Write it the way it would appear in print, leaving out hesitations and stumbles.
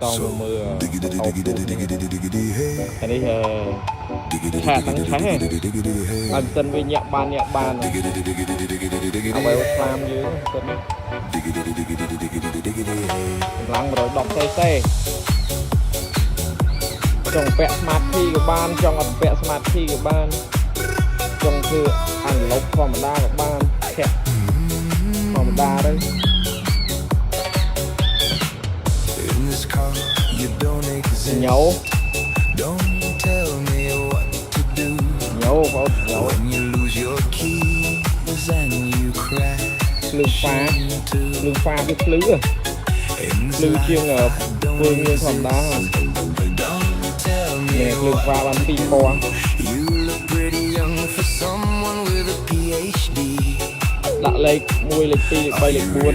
tông mưa ao phun cái này chả tăng cháy anh tân với nhạc ban ao bay làm như tân lắng rồi đọc xe trong vẽ smart key của ban trong vẽ smart key của ban trong thư ăn lốc phòng đa của ban kẹt phòng đa đây nhấu nhấu vào nhấu lương pha cái lứ à lư chiêng ở vương như phòng đá nè lương pha bắn pin co đã lấy mùi lịch pi bay lịch buôn